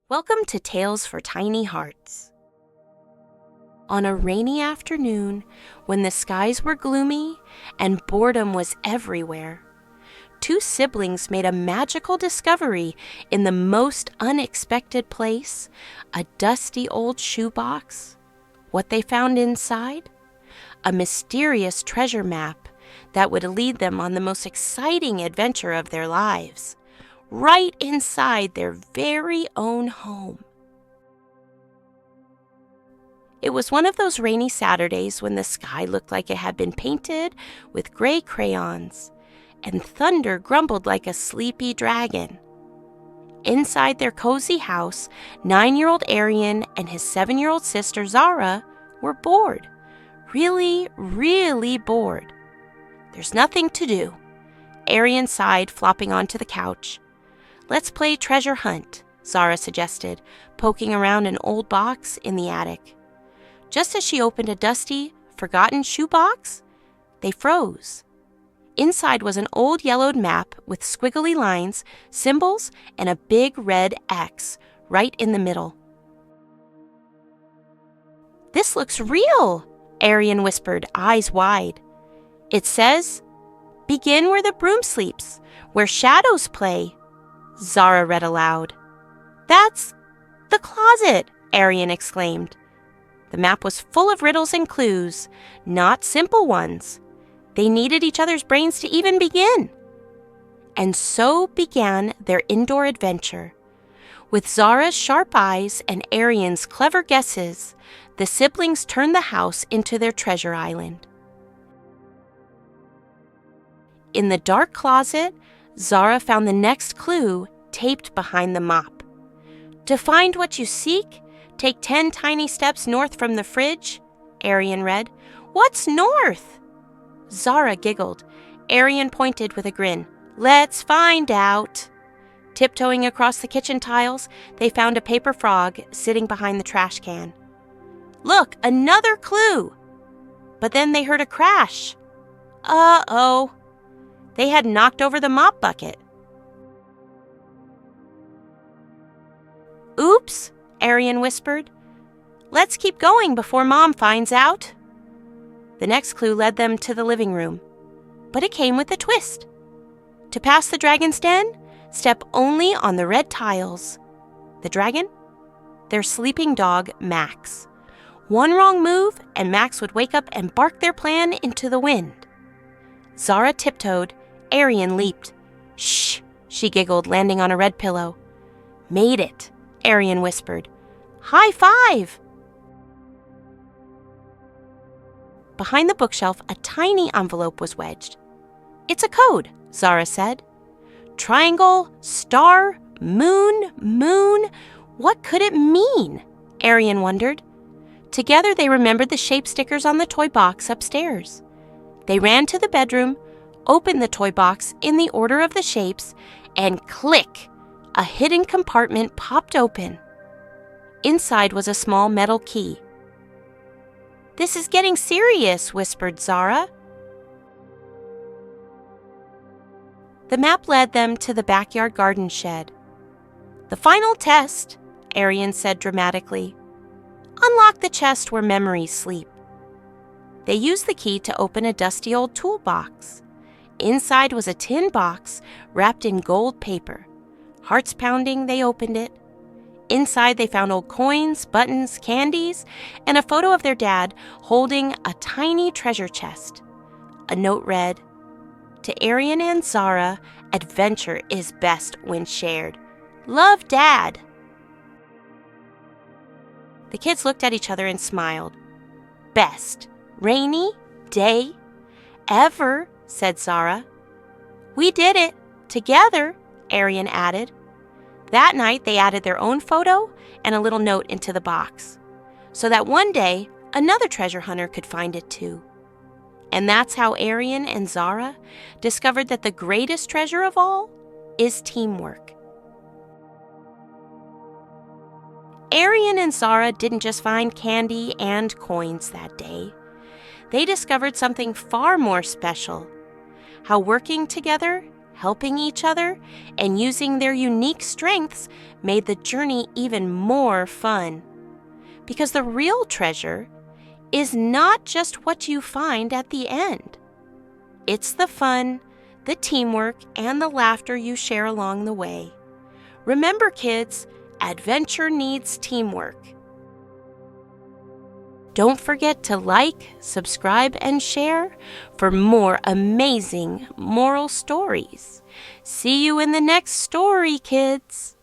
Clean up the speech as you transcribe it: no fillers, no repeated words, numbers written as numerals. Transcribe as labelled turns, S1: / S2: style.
S1: Welcome to Tales for Tiny Hearts. On a rainy afternoon, when the skies were gloomy and boredom was everywhere, two siblings made a magical discovery in the most unexpected place, a dusty old shoebox. What they found inside? A mysterious treasure map that would lead them on the most exciting adventure of their lives, right inside their very own home. It was one of those rainy Saturdays when the sky looked like it had been painted with gray crayons, and thunder grumbled like a sleepy dragon. Inside their cozy house, 9-year-old Aryan and his 7-year-old sister Zara were bored. Really, really bored. There's nothing to do. Aryan sighed, flopping onto the couch. "Let's play treasure hunt," Zara suggested, poking around an old box in the attic. Just as she opened a dusty, forgotten shoebox, they froze. Inside was an old yellowed map with squiggly lines, symbols, and a big red X right in the middle. "This looks real," Aryan whispered, eyes wide. "It says, 'Begin where the broom sleeps, where shadows play,'" Zara read aloud. "That's the closet," Aryan exclaimed. The map was full of riddles and clues, not simple ones. They needed each other's brains to even begin. And so began their indoor adventure. With Zara's sharp eyes and Aryan's clever guesses, the siblings turned the house into their treasure island. In the dark closet, Zara found the next clue taped behind the mop. "To find what you seek, take 10 tiny steps north from the fridge," Aryan read. "What's north?" Zara giggled. Aryan pointed with a grin. "Let's find out." Tiptoeing across the kitchen tiles, they found a paper frog sitting behind the trash can. "Look, another clue!" But then they heard a crash. Uh-oh. They had knocked over the mop bucket. "Oops," Aryan whispered. "Let's keep going before Mom finds out." The next clue led them to the living room, but it came with a twist. To pass the dragon's den, step only on the red tiles. The dragon? Their sleeping dog, Max. One wrong move, and Max would wake up and bark their plan into the wind. Zara tiptoed. Aryan leaped. "Shh," she giggled, landing on a red pillow. "Made it," Aryan whispered. "High five!" Behind the bookshelf, a tiny envelope was wedged. "It's a code," Zara said. "Triangle, star, moon, moon. What could it mean?" Aryan wondered. Together they remembered the shape stickers on the toy box upstairs. They ran to the bedroom, opened the toy box in the order of the shapes, and click! A hidden compartment popped open. Inside was a small metal key. "This is getting serious," whispered Zara. The map led them to the backyard garden shed. "The final test," Aryan said dramatically. "Unlock the chest where memories sleep." They used the key to open a dusty old toolbox. Inside was a tin box wrapped in gold paper. Hearts pounding, they opened it. Inside they found old coins, buttons, candies, and a photo of their dad holding a tiny treasure chest. A note read, "To Aryan and Zara, adventure is best when shared. Love, Dad." The kids looked at each other and smiled. "Best rainy day ever," said Zara. "We did it together," Aryan added. That night they added their own photo and a little note into the box, so that one day another treasure hunter could find it too. And that's how Aryan and Zara discovered that the greatest treasure of all is teamwork. Aryan and Zara didn't just find candy and coins that day. They discovered something far more special: how working together helping each other, and using their unique strengths made the journey even more fun. Because the real treasure is not just what you find at the end. It's the fun, the teamwork, and the laughter you share along the way. Remember, kids, adventure needs teamwork. Don't forget to like, subscribe, and share for more amazing moral stories. See you in the next story, kids.